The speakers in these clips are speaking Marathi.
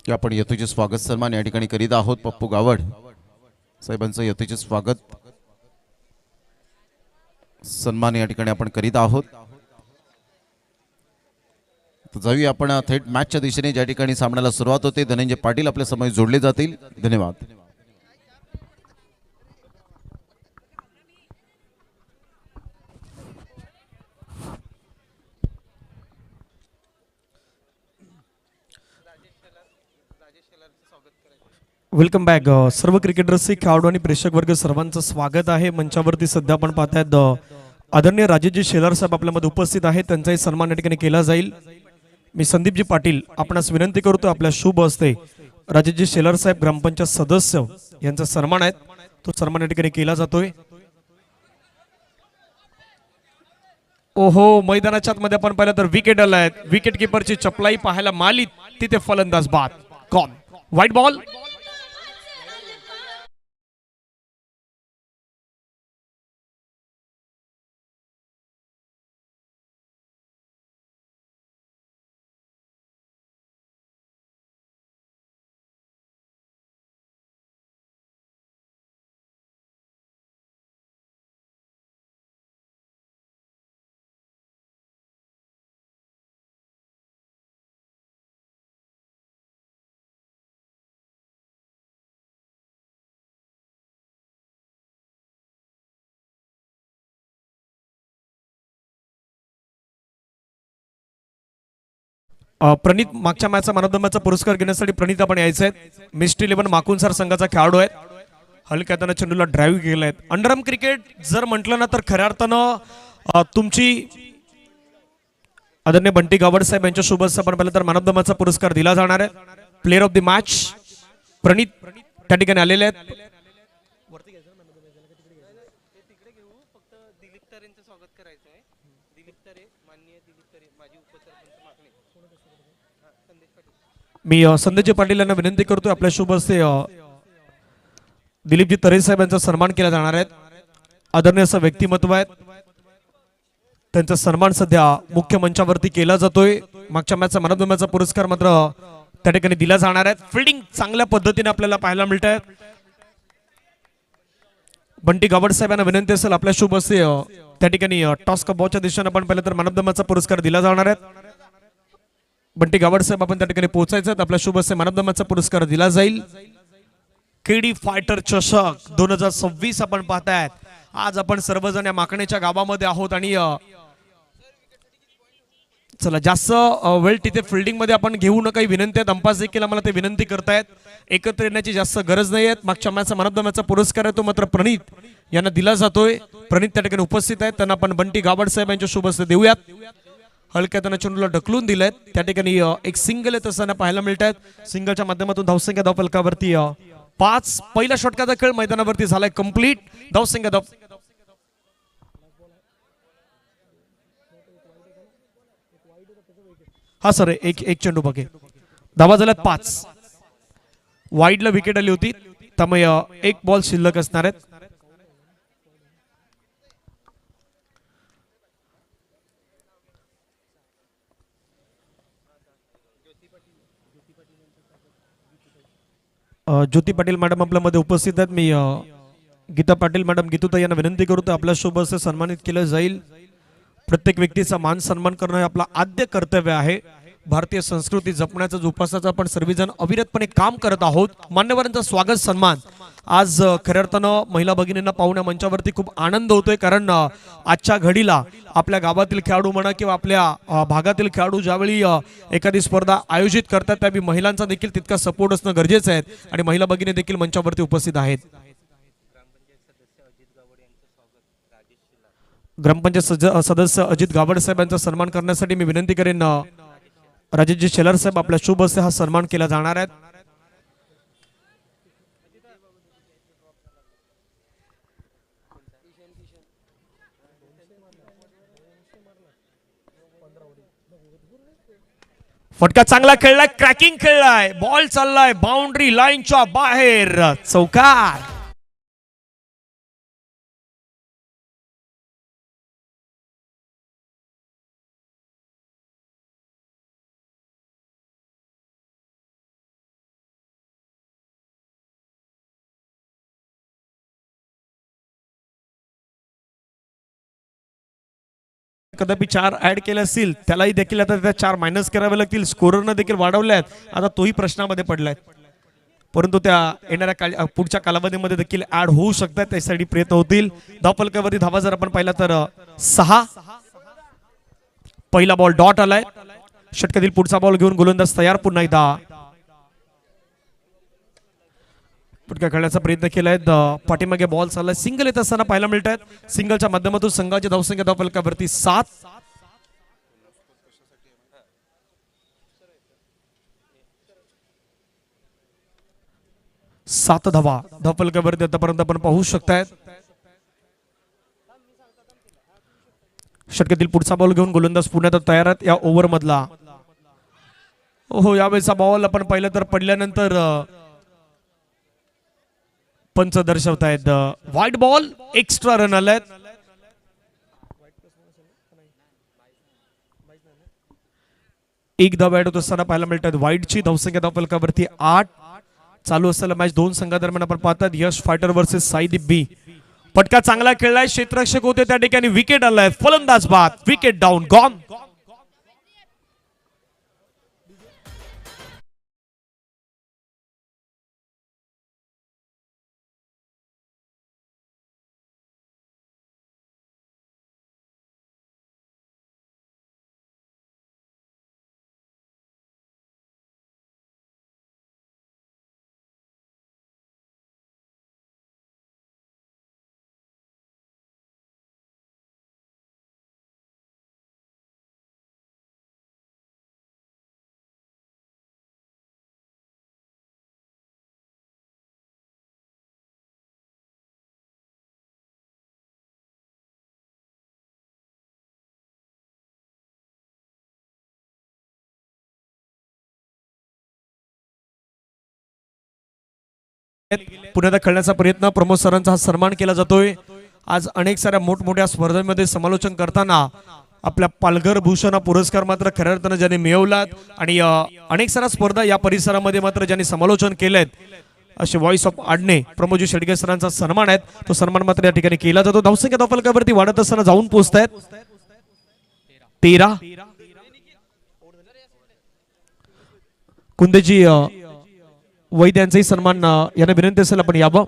की आपण यथोचित स्वागत सन्मान या ठिकाणी करीत आहोत. पप्पू गावड साहेबांचं यथोचित स्वागत सन्मान या ठिकाणी आपण करीत आहोत. तर जाऊया आपण थेट मॅचच्या दिशेने. ज्या ठिकाणी सामन्याला सुरुवात होते, धनंजय पाटील आपल्या समोर जोडले जातील. धन्यवाद. Welcome back. सर्व क्रिकेटर्सचे खेळाडू आणि प्रेक्षक वर्ग सर्वांचं स्वागत आहे. मंचावरती सध्या आपण पाहतायत आदरणीय राजेशजी शेलार साहेब आपल्यामध्ये उपस्थित आहेत. त्यांचाही सन्मान या ठिकाणी केला जाईल. मी संदीपजी पाटील आपणास विनंती करतो आपल्या शुभ हस्ते राजेशजी शेलार साहेब ग्रामपंचायत सदस्य यांचा सन्मान आहे, तो सन्मान या ठिकाणी केला जातोय. ओहो, मैदानाच्या आतमध्ये आपण पाहिलं तर विकेट आलाय. विकेट किपरची चपलाई पाहायला माली, तिथे फलंदाज बाद. कॉन व्हाईट बॉल. प्रणित मागच्या मॅचचा मॅन ऑफ द मॅचचा पुरस्कार घेण्यासाठी प्रणित आपण यायचं आहे. मिस्ट्री 11 माकुनसार संघाचा खेळाडू आहे. हलक्या हाताने चेंडूला ड्राईव्ह केला आहे. अंडरआर्म क्रिकेट जर म्हटलं ना तर खऱ्या अर्थानं तुमची आदरणीय बंटी गावड साहेब यांच्या शुभ हस्ते आपण पाहिलं तर मॅन ऑफ द मॅचचा पुरस्कार दिला जाणार आहे. प्लेअर ऑफ द मॅच प्रणित त्या ठिकाणी आलेले आहेत. मी संदेशजी पाटील यांना विनंती करतोय आपल्या शुभ हस्ते दिलीपजी तरे साहेब यांचा सन्मान केला जाणार आहे. आदरणीय असं व्यक्तिमत्व आहे, त्यांचा सन्मान सध्या मुख्य मंचावरती केला जातोय. मागच्या मॅचचा मॅन ऑफ द मॅचचा पुरस्कार मात्र त्या ठिकाणी दिला जाणार आहे. फिल्डिंग चांगल्या पद्धतीने आपल्याला पाहायला मिळत आहे. बंटी गावड साहेब यांना विनंती असेल आपल्या शुभ हस्ते त्या ठिकाणी टॉस कबॉच्या दिशेने आपण पाहिलं तर मॅन ऑफ द मॅचचा पुरस्कार दिला जाणार आहे. बंटी गावड साहेब आपण त्या ठिकाणी पोहोचायचं. आपल्या शुभ हस्ते मॅन ऑफ द मॅचचा पुरस्कार दिला जाईल. केडी फायटर चषक 2026 आपण पाहतायत. आज आपण सर्वजण या माकणेच्या गावामध्ये आहोत आणि चला जास्त वेळ तिथे फिल्डिंग मध्ये आपण घेऊ नका, विनंती आहेत. अंपास देखील आम्हाला ते विनंती करतायत. एकत्र येण्याची जास्त गरज नाही आहे. मागच्या मॅचचा मॅन ऑफ द मॅचचा पुरस्कार आहे तो मात्र प्रणित यांना दिला जातोय. प्रणित त्या ठिकाणी उपस्थित आहेत, त्यांना आपण बंटी गावड साहेब यांच्या शुभ हस्ते देऊयात. हलक्या त्यांना चेंडूला ढकलून दिलेत. त्या ठिकाणी एक सिंगल येत असताना पाहायला मिळत आहेत. सिंगलच्या माध्यमातून धावसंख्या धावफलकावरती 5. पहिल्या षटकाचा खेळ मैदानावरती झालाय कंप्लीट. धावसंख्या धाव हा सर एक चेंडू बघे. धावा झाल्यात 5. वाईडला विकेट आली होती, त्यामुळे एक बॉल शिल्लक असणार आहेत. ज्योती पाटील मॅडम आपल्यामध्ये उपस्थित आहेत. मी गीता पाटील मॅडम गीतूताई यांना विनंती करू तर आपल्या शुभ हस्ते सन्मानित केलं जाईल. प्रत्येक व्यक्तीचा मान सन्मान करणं हे आपलं आद्य कर्तव्य आहे. भारतीय संस्कृती जपण्याचा जोपासाचा आपण सर्वजण अविरतपणे काम करत आहोत. मान्यवरांचा स्वागत सन्मान आज खऱ्या अर्थानं महिला भगिनींना पाहुण्या मंचावरती खूप आनंद होतोय, कारण आजच्या घडीला आपल्या गावातील खेळाडू म्हणा किंवा आपल्या भागातील खेळाडू ज्यावेळी एखादी स्पर्धा आयोजित करतात त्यावेळी महिलांचा देखील तितका सपोर्ट असणं गरजेचं आहे आणि महिला भगिनी देखील मंचावरती उपस्थित आहेत. ग्रामपंचायत सदस्य अजित गावड साहेब यांचा सन्मान करण्यासाठी मी विनंती करेन राजेशजी शेलार साहेब आपल्या शुभ हस्ते हा सन्मान केला जाणार आहे. फटका चांगला खेळलाय, क्रॅकिंग खेळलाय, बॉल चाललाय बाउंड्री लाईनच्या बाहेर, चौकार. कदापि 4 ऍड केले असतील त्यालाही देखील आता त्या 4 मायनस करावे लागतील. स्कोररनं देखील वाढवले आहेत. आता तोही प्रश्नामध्ये पडलाय, परंतु त्या येणाऱ्या पुढच्या कालावधीमध्ये देखील ऍड होऊ शकतात, त्यासाठी प्रयत्न होतील. धावफलकावरती धावा जर आपण पाहिला तर 6. पहिला बॉल डॉट आलाय. षटकातील पुढचा बॉल घेऊन गोलंदाज तयार. पुन्हा एकदा फटका खेळण्याचा प्रयत्न केलाय. पाठीमागे बॉल चाललाय. सिंगल येत असताना पाहायला मिळत आहेत. सिंगलच्या माध्यमातून संघाची धावसंख्या धावफलकावरती 7. धावा धावफलकावरती आतापर्यंत आपण पाहू शकताय. षटकातील पुढचा बॉल घेऊन गोलंदाज पुण्यात तयार आहेत या ओव्हर मधला. हो, यावेळेचा बॉल आपण पाहिलं तर पडल्यानंतर पंच दर्शवतायत व्हाईट बॉल. एक्स्ट्रा रन आलेत. एक धाव ऍड होत असताना पाहायला मिळतात. व्हाईटची धावसंख्या धावफलकावरती 8. चालू असलेला मॅच 2 संघादरम्यान आपण पाहतात. यश फायटर वर्सेस साईदीप बी. फटका चांगला खेळलाय. क्षेत्ररक्षक होते त्या ठिकाणी विकेट आलाय. फलंदाज बाद. Wicket down. गॉन. पुण्यात खेळण्याचा प्रयत्न. प्रमोद सरांचा सन्मान केला जातोय. आज अनेक साऱ्या मोठमोठ्या स्पर्धांमध्ये समालोचन करताना आपल्या पालघर भूषण हा पुरस्कार मात्र खऱ्या अर्थानं ज्यांनी मिळवलात आणि अनेक साऱ्या स्पर्धा या परिसरामध्ये मात्र ज्यांनी समालोचन केलेत असे व्हॉइस ऑफ आडणे प्रमोदजी शेडगे सरांचा सन्मान आहे. तो सन्मान मात्र या ठिकाणी केला जातो. धावसंख्या धावफलकावरती वाढत असताना जाऊन पोहोचतायत 13. कुंदेजी वैद्य यांचाही सन्मान यांना विनंती असेल आपण यावं.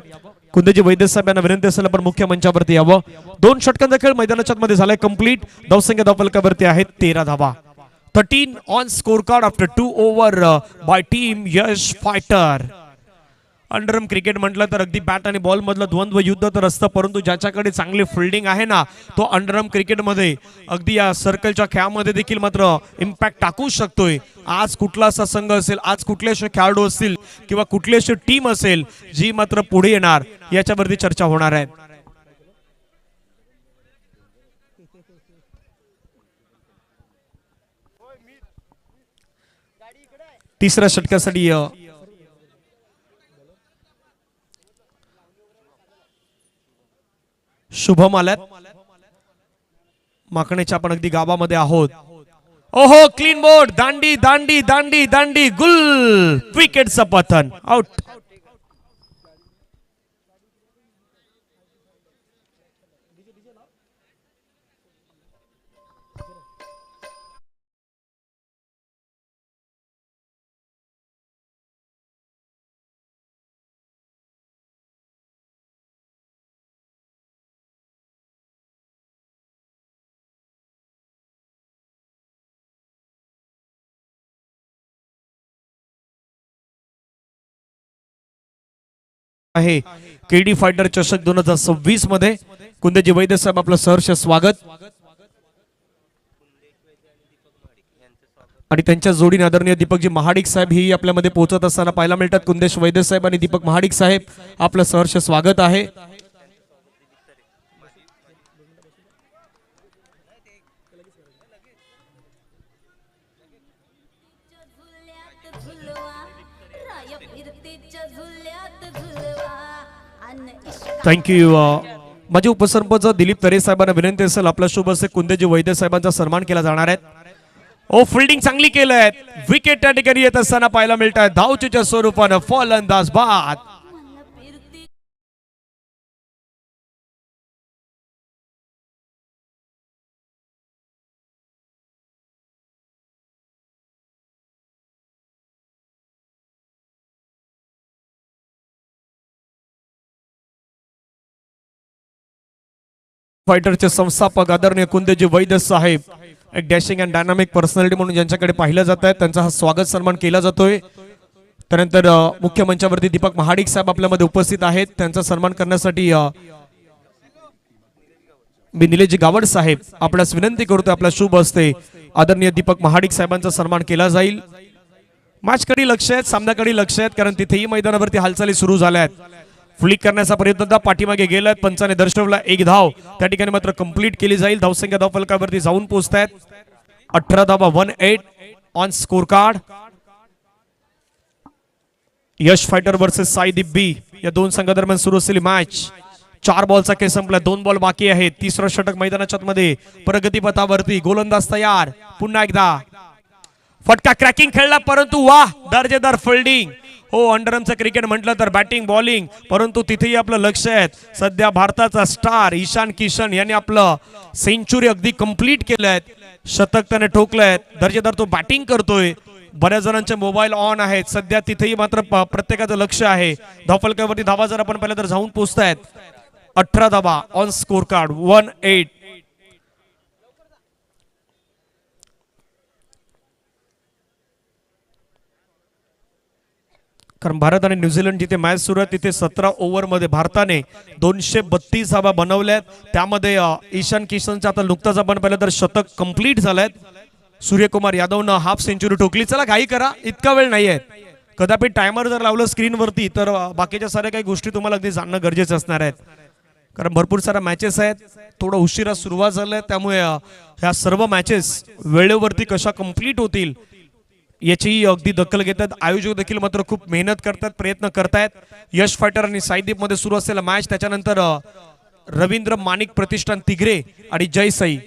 कुंदेजी वैद्य साहेब यांना विनंती असेल आपण मुख्य मंचावरती यावं. 2 षटकांचा खेळ मैदानाच्या मध्ये झालाय कंप्लीट. धावसंख्या धावफलकावरती आहेत 13 धावा. 13 on score card after 2 over bye team Yash fighter. Underarm cricket म्हटलं तर अगदी बॅट आणि बॉल मधलं द्वंद्व युद्ध तर असतं, परंतु ज्याच्याकडे चांगली फिल्डिंग आहे ना तो अंडरआर्म क्रिकेटमध्ये अगदी या सर्कलच्या खेळामध्ये देखील मात्र इम्पॅक्ट टाकू शकतोय. आज कुठला असा संघ असेल, आज कुठले असे खेळाडू असतील किंवा कुठली अशी टीम असेल जी मात्र पुढे येणार याच्यावरती चर्चा होणार आहे. तिसऱ्या षटकासाठी शुभम आल्यात. माकणेच्या आपण अगदी गावामध्ये आहोत. ओहो, क्लीन बोर्ड. दांडी दांडी दांडी दांडी गुल. विकेटचं पतन. आउट. आहे केडी फायटर चषक 2026 मध्ये. कुंदेजी वैद्य साहेब आपलं सहर्ष स्वागत आणि त्यांच्या जोडीने आदरणीय दीपकजी महाडिक साहेब ही आपल्यामध्ये पोहोचत असताना पाहायला मिळतात. कुंदेश वैद्य साहेब आणि दीपक महाडिक साहेब आपलं सहर्ष स्वागत आहे. थँक्यू. माझे उपसरपंच दिलीप तरे साहेबांना विनंती असेल आपला शुभ असे कुंदेजी वैद्य साहेबांचा सन्मान केला जाणार आहे. ओ, फिल्डिंग चांगली केलंय. विकेट त्या ठिकाणी येत असताना पाहायला मिळत आहे. धावचीच्या स्वरूपानं फलंदाज बाद. फायटरचे संस्थापक आदरणीय कुंदेजी वैद्य साहेब, एक डॅशिंग अँड डायनामिक पर्सनॅलिटी म्हणून ज्यांच्याकडे पाहिलं जात आहे त्यांचा हा स्वागत सन्मान केला जातोय। त्यानंतर मुख्य मंचावरती दीपक महाडिक साहेब आपल्यामध्ये उपस्थित आहेत, त्यांचा सन्मान करण्यासाठी मी निलेशजी गावड साहेब आपल्यास विनंती करतो, आपल्या शुभ हस्ते आदरणीय दीपक महाडिक साहेबांचा सन्मान केला जाईल। मॅचकडे लक्ष आहेत, सामन्याकडे लक्ष आहेत, कारण तिथेही मैदानावरती हालचाली सुरू झाल्या आहेत। फ्लिक करण्याचा प्रयत्न पाठीमागे गेलात, पंचाने दर्शवला एक धाव, त्या ठिकाणी मात्र कंप्लीट केली जाईल। धावसंख्या धावफलकावरती जाऊन पोहोचतायत 18 धावा 18 on score card. Yash fighter versus Saideep B या दोन संघादरम्यान सुरू असलेली मॅच 4 बॉलचा खेळ संपला, 2 बॉल बाकी आहेत। तिसरं षटक मैदानाच्या मध्ये प्रगती पथावरती, गोलंदाज तयार, पुन्हा एकदा फटका क्रॅकिंग खेळला, परंतु वाह दर्जेदार फिल्डिंग। हो, अंडरआर्मचं क्रिकेट म्हटलं तर बॅटिंग बॉलिंग, परंतु तिथेही आपलं लक्ष आहे। सध्या भारताचा स्टार ईशान किशन यांनी आपलं सेंचुरी अगदी कंप्लीट केलंय, शतक त्याने ठोकलंय, दर्जेदार तो बॅटिंग करतोय। बऱ्याच जणांचे मोबाईल ऑन आहेत सध्या, तिथेही मात्र प्रत्येकाचं लक्ष आहे। धावफलकावरती धावा जर आपण पाहिलं तर जाऊन पोहोचतायत 18 धावा ऑन स्कोर कार्ड 18। कारण भारत आणि न्यूझीलंड जिथे मॅच सुरू आहे तिथे 17 ओव्हरमध्ये भारताने 232 धावा बनवल्यात। त्यामध्ये ईशान किशनचा आता नुकताच आपण पाहिलं तर शतक कंप्लीट झालंय। सूर्यकुमार यादवनं हाफ सेंचुरी ठोकली। चला घाई करा, इतका वेळ नाहीये, कदापि टायमर जर लावलं स्क्रीनवरती तर बाकीच्या साऱ्या काही गोष्टी तुम्हाला अगदी जाणणं गरजेचं असणार आहेत, कारण भरपूर साऱ्या मॅचेस आहेत, थोडं उशिरा सुरुवात झालंय, त्यामुळे ह्या सर्व मॅचेस वेळेवरती कशा कंप्लीट होतील याची अगदी दखल घेतात। आयोजक देखील मात्र खूप मेहनत करतात, प्रयत्न करतायत। यश फायटर आणि साईदीप मध्ये सुरू असलेला मॅच, त्याच्यानंतर रवींद्र माणिक प्रतिष्ठान तिगरे आणि जय साई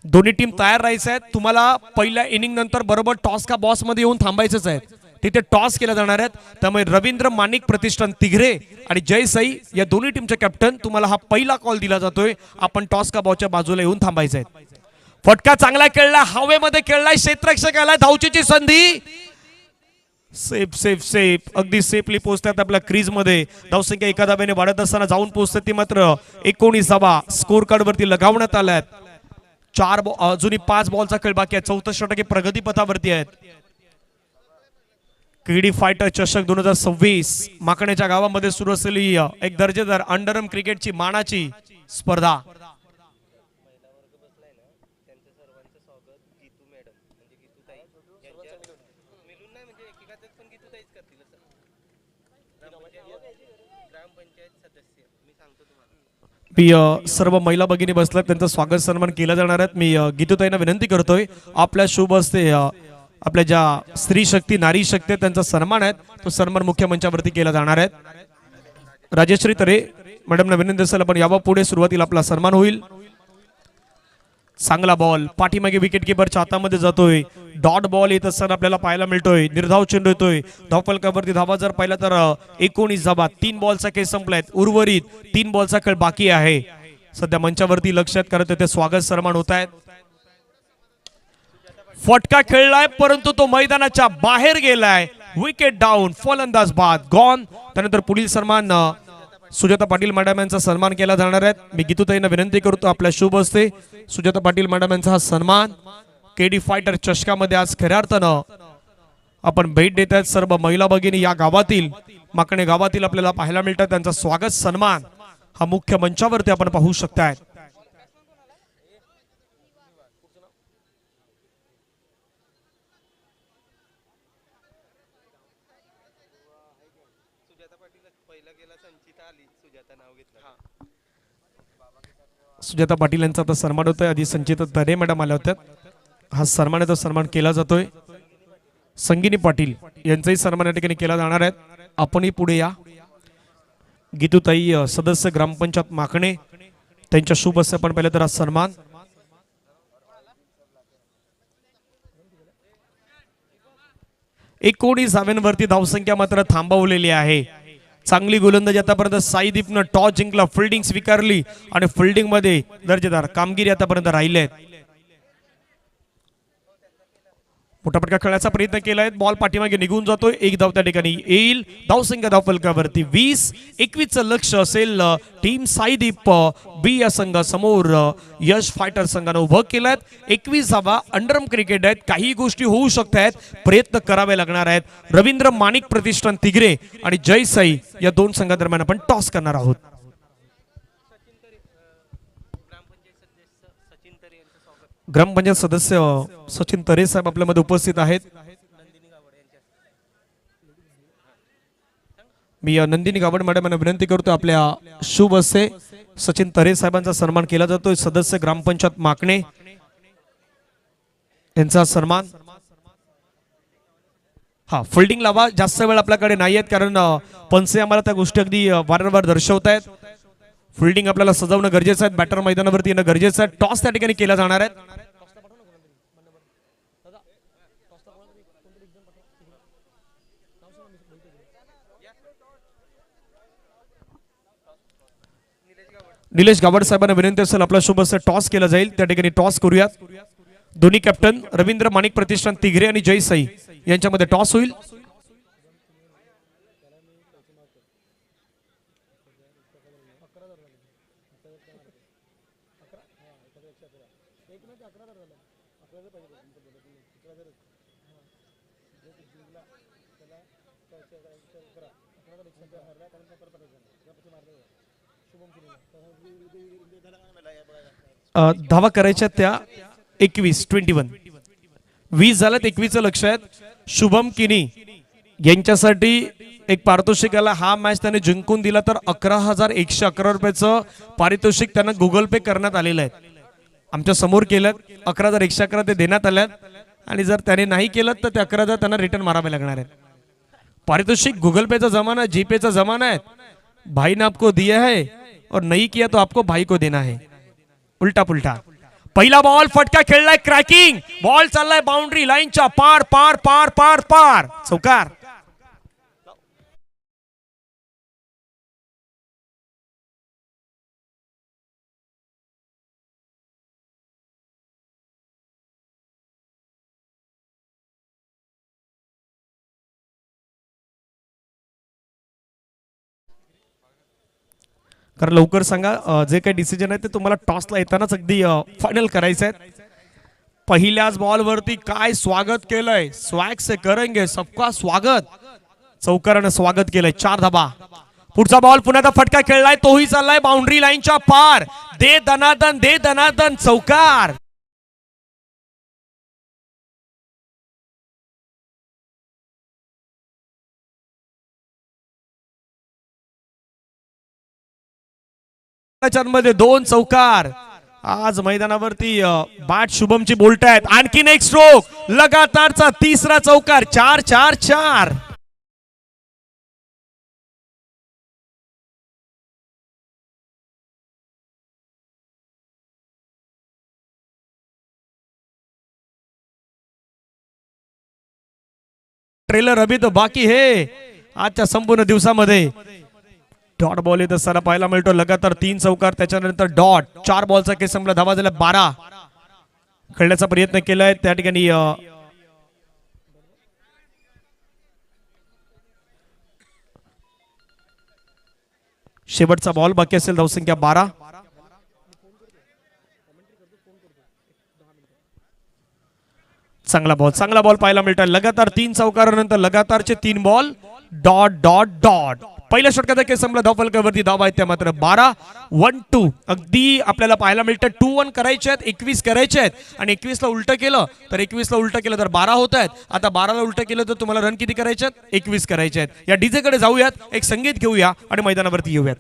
दोन्ही टीम तयार राहायचं आहेत। तुम्हाला पहिल्या इनिंग नंतर बरोबर टॉस का बॉस मध्ये येऊन थांबायचंच आहे, तिथे टॉस केला जाणार आहेत। त्यामुळे रवींद्र माणिक प्रतिष्ठान तिगरे आणि जय साई या दोन्ही टीमचे कॅप्टन, तुम्हाला हा पहिला कॉल दिला जातोय, आपण टॉस का बॉसच्या बाजूला येऊन थांबायचं आहे। फटका चांगला खेळला, हवेमध्ये खेळलाय, क्षेत्ररक्षक आलाय, धावचीची संधी, सेफ सेफ सेफ, अगदी सेफली पोहोचतात आपल्या क्रीज मध्ये। धावसंख्या एका धाब्याने वाढत असताना जाऊन पोहोचते ती मात्र 19 धावा स्कोर कार्ड वरती लगावण्यात आल्यात। 4 अजूनही 5 बॉलचा खेळ बाकी आहे, 64 षटके प्रगती पथावरती आहेत। केडी फायटर चषक 2026 माकण्याच्या गावामध्ये सुरू असलेली एक दर्जेदार अंडरआर्म क्रिकेटची मानाची स्पर्धा। मी सर्व महिला भगिनी बसल्यात, त्यांचं स्वागत सन्मान केला जाणार आहे। मी गीतूताईंना विनंती करतोय, आपल्या शुभ हस्ते आपल्या ज्या स्त्री शक्ती नारी शक्ती आहेत त्यांचा सन्मान आहे, तो सन्मान मुख्य मंचावरती केला जाणार आहे। राजेश्री तरे मॅडमना विनंती असेल आपण यावा पुढे, सुरुवातीला आपला सन्मान होईल। चांगला बॉल पाठीमागे विकेट किपरच्या हातामध्ये जातोय, डॉट बॉल येत असताना आपल्याला पाहायला मिळतोय, निर्धाव चेंडू येतोय। धावफलकावरती धावा जर पाहिला तर 19 धावा, 3 बॉलचा खेळ संपलाय, उर्वरित 3 बॉलचा खेळ बाकी आहे। सध्या मंचावरती लक्षात करत ते स्वागत सन्मान होत आहेत। फटका खेळलाय परंतु तो मैदानाच्या बाहेर गेलाय, विकेट डाऊन, फलंदाज बाद, गॉन। त्यानंतर पुढील सन्मान सुजाता पाटील मॅडम यांचा सन्मान केला जाणार आहे। मी गीतूताईंना विनंती करतो, आपल्या शुभ हस्ते सुजाता पाटील मॅडम यांचा हा सन्मान केडी फायटर चषकामध्ये आज खऱ्या अर्थानं आपण भेट देत आहेत। सर्व महिला भगिनी या गावातील माकणे गावातील आपल्याला पाहायला मिळतात, त्यांचा स्वागत सन्मान हा मुख्य मंचावरती आपण पाहू शकताय। सुजाता पाटील यांचा आता सन्मान होतोय, आधी संचिता तरे मॅडम आल्या होत्या, हा सन्मानाचा सन्मान केला जातोय। संगिनी पाटील यांचाही सन्मान या ठिकाणी केला जाणार आहे। आपणही पुढे या। गीतूताई सदस्य ग्रामपंचायत माकणे, त्यांच्या शुभ हस्ते आपण पाहिलं तर हा सन्मान। एकोणीस धाव्यांवरती धावसंख्या मात्र थांबवलेली आहे। चांगली गोलंदाजी आतापर्यंत साईदीपनं टॉस जिंकला, फिल्डिंग स्वीकारली आणि फिल्डिंग मध्ये दर्जेदार कामगिरी आतापर्यंत राहिली आहे। मोठा फटका खेळण्याचा प्रयत्न केलाय, बॉल पाठीमागे निघून जातोय, एक धाव त्या ठिकाणी येईल. धावसंख्या धावफलकावरती 20-21 लक्ष असेल टीम साईदीप बी या संघासमोर यश फायटर संघानं उभं केलंय. 21 धावा अंडरम क्रिकेट आहेत, काही गोष्टी होऊ शकतात, प्रयत्न करावे लागणार आहेत. रवींद्र माणिक प्रतिष्ठान तिगरे आणि जय साई या दोन संघादरम्यान आपण टॉस करणार आहोत. ग्रामपंचायत सदस्य सचिन तरे साहेब आपल्यामध्ये उपस्थित आहेत. मी नंदिनी गावड मॅडम यांना विनंती करतो आपल्या शुभ हस्ते सचिन तरे साहेबांचा सन्मान केला जातोय. सदस्य ग्रामपंचायत माकणे यांचा सन्मान. हा फिल्डिंग लावा, जास्त वेळ आपल्याकडे नाही आहेत कारण पंचे आम्हाला त्या गोष्टी अगदी वारंवार दर्शवत आहेत. फिल्डिंग आपल्याला सजवणं गरजेचं आहे, बॅटर मैदानावरती येणं गरजेचं आहे. टॉस त्या ठिकाणी केला जाणार आहे. निलेश गावड साहेबांना विनंती असेल आपला शुभ असे टॉस केला जाईल, त्या ठिकाणी टॉस करूयात. दोन्ही कॅप्टन रवींद्र माणिक प्रतिष्ठान तिगरे आणि जय साई यांच्यामध्ये टॉस होईल. धावा करायच्या त्या 21 20 झाल्यात. 21 लक्ष आहेत. शुभम किनी यांच्यासाठी एक पारितोषिक आला. हा मॅच त्याने जिंकून दिला तर 11,111 रुपयाचं पारितोषिक त्यांना गुगल पे करण्यात आलेलं आहे. आमच्या समोर केलं 11,111 ते देण्यात आल्यात आणि जर त्याने नाही केलं तर ते 11,000 त्यांना रिटर्न मारावे लागणार आहेत. पारितोषिक गूगल पे चा जमाना, जीपे चा जमाना है. भाई ने आपको दिया है और नहीं किया तो आपको भाई को देना है. उलटा पुलटा. पहिला बॉल फटका खेळलाय, क्रॅकिंग बॉल चाललाय बाउंड्री लाईनच्या पार पार पार पार पार. चौकार. कारण लवकर सांगा जे काही डिसिजन आहे ते तुम्हाला टॉसला येतानाच अगदी फायनल करायचं आहे. पहिल्याच बॉल वरती काय स्वागत केलंय, स्वॅग से करेंगे सबका स्वागत. चौकारानं स्वागत केलंय. 4 धाबा. पुढचा बॉल पुन्हा फटका खेळलाय, तोही चाललाय बाउंड्री लाईनच्या पार. दे दनादन चौकार. मध्ये 2 चौकार. आज मैदानावरती बॅट शुभमची बोलत आहेत. आणखीन एक स्ट्रोक, लगातारचा तिसरा चौकार. 4-4-4. ट्रेलर अभी तो बाकी है आजच्या संपूर्ण दिवसामध्ये. डॉट बॉल येत असताना पाहायला मिळतो. लगातार 3 चौकार, त्याच्यानंतर डॉट. 4 बॉलचा केस संपला. धावा झाल्या 12. खेळण्याचा प्रयत्न केलाय त्या ठिकाणी शेवटचा बॉल बाकी असेल. धावसंख्या 12. चांगला बॉल पाहायला मिळतोय. लगातार 3 चौकारानंतर लगातारचे 3 बॉल. Dot dot dot. पहिल्या षटकाचा केस संपला. धावफलकावरती धाव आहेत त्या मात्र 12. 1-2 अगदी आपल्याला पाहायला मिळतं. 2-1 करायचे आहेत, 21 करायचे आहेत आणि 21 ला उलट केलं तर 12 होत आहेत. आता 12 ला उलट केलं तर तुम्हाला रन किती करायचे आहेत? 21 करायचे आहेत. या डीजे कडे जाऊयात, एक संगीत घेऊया आणि मैदानावरती येऊयात.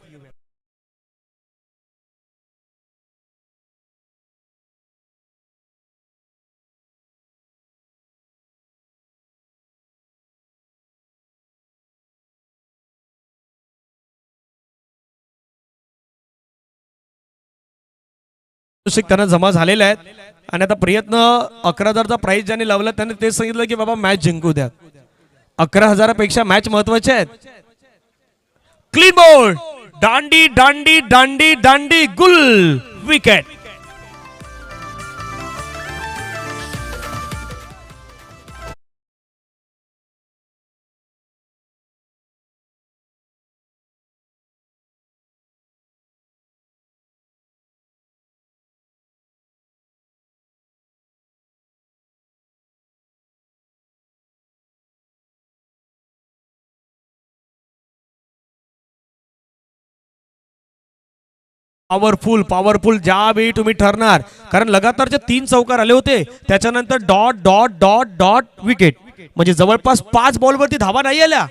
त्यांना जमा झालेले आहेत आणि आता प्रयत्न 11,000चा प्राइस ज्यांनी लावला त्यांनी ते सांगितलं की बाबा मॅच जिंकू द्या. 11,000पेक्षा मॅच महत्वाचे आहेत. Clean ball. दांडी दांडी दांडी दांडी गुल. विकेट. पॉवरफुल पॉवरफुल ज्यावेळी तुम्ही ठरणार, कारण लगातारचे 3 चौकार आले होते, त्याच्यानंतर dot dot dot dot wicket, म्हणजे जवळपास 5 बॉलवरती धावा नाही आल्या.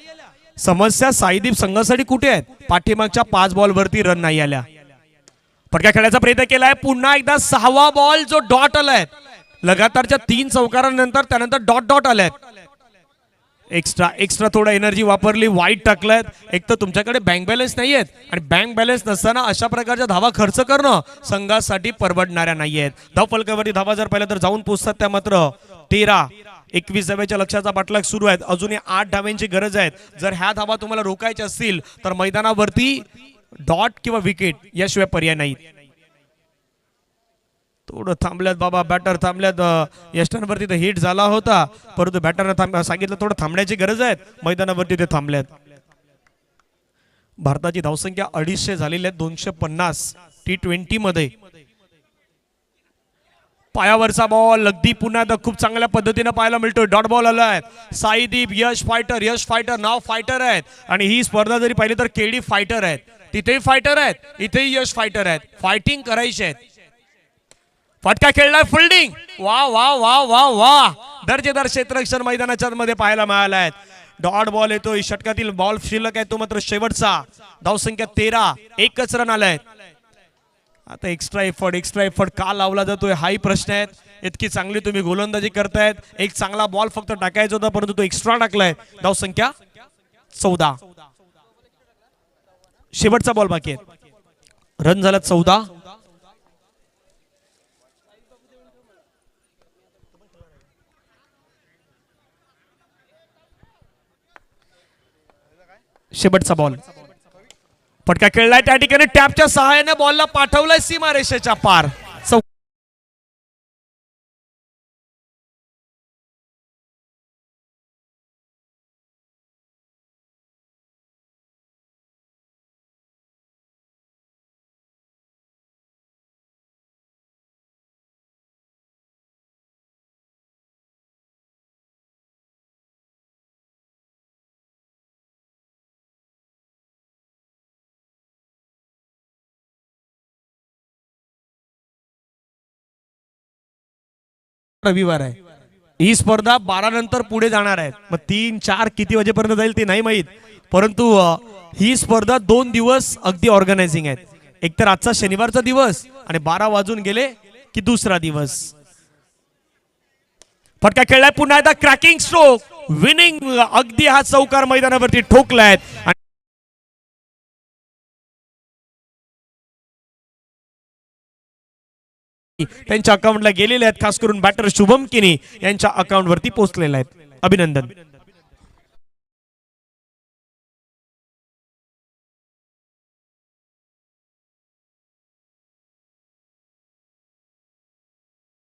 समस्या साईदीप संघासाठी कुठे आहेत? पाठीमागच्या 5 बॉलवरती रन नाही आल्या. फटका खेळायचा प्रयत्न केलाय, पुन्हा एकदा 6वा बॉल जो डॉट आलाय, लगातारच्या 3 चौकारांनंतर त्यानंतर डॉट डॉट आल्यात. एक्स्ट्रा थोडा एनर्जी वापरली, वाईट टाकलायत. एक तर तुमच्याकडे बँक बॅलन्स नाही आहेत, आणि बँक बॅलन्स नसताना अशा प्रकारच्या धावा खर्च करणं संघासाठी परवडणाऱ्या नाही आहेत. धाव फलकावरती धावा जर पाहिलं तर जाऊन पोहोचतात त्या मात्र 13. 21 धाव्याच्या लक्षाचा पाठलाग सुरू आहेत. अजूनही 8 धाव्यांची गरज आहे. जर ह्या धावा तुम्हाला रोखायच्या असतील तर मैदानावरती डॉट किंवा विकेट याशिवाय पर्याय नाही. थोडं थांबल्यात बाबा, बॅटर थांबल्यात. यष्टांवरती तर हिट झाला होता, परंतु बॅटरनं सांगितलं थोडं थांबण्याची गरज आहे. मैदानावरती ते थांबल्यात. भारताची धावसंख्या 250 झालेली आहे 250 T20 मध्ये. पायावरचा बॉल अगदी पुन्हा एकदा खूप चांगल्या पद्धतीने पाहायला मिळतोय. डॉट बॉल आलाय. साईदीप यश फायटर नाव फायटर आहेत, आणि ही स्पर्धा जरी पाहिली तर केडी फायटर आहेत, तिथेही फायटर आहेत, इथेही यश फायटर आहेत. फायटिंग करायची आहेत. फटका खेळलाय, फिल्डिंग वा वा वा वा वा, दर्जेदार क्षेत्ररक्षण मैदानाच्या मध्ये पाहायला मिळालाय. डॉट बॉल येतोय, षटकातील बॉल शिल्लक आहे तो मात्र शेवटचा. धावसंख्या 13, एकच रन आलाय. आता एक्स्ट्रा एफर्ट का लावला जातोय हाही प्रश्न आहे. इतकी चांगली तुम्ही गोलंदाजी करतायत, एक चांगला बॉल फक्त टाकायचा होता परंतु तो एक्स्ट्रा टाकलाय. धावसंख्या 14, शेवटचा बॉल बाकी आहे. रन झाला 14. शेवटचा बॉल. फटका खेळलाय त्या ठिकाणी, टॅपच्या सहाय्याने बॉलला पाठवलाय सीमारेषेच्या पार. रविवार आहे. ही स्पर्धा 12 नंतर पुढे जाणार आहे. मग 3-4 किती वाजेपर्यंत जाईल ते नाही माहीत, परंतु ही स्पर्धा 2 दिवस अगदी ऑर्गनायझिंग आहेत. एक तर आजचा शनिवारचा दिवस, आणि 12 वाजून गेले की दुसरा दिवस. फटका खेळलाय पुन्हा एकदा, क्रॅकिंग स्ट्रोक, विनिंग. अगदी हा चौकार मैदानावरती ठोकलाय. त्यांच्या अकाउंटला गेलेले आहेत, खास करून बॅटर शुभम किनी यांच्या अकाउंटवरती पोहोचलेले आहेत. अभिनंदन.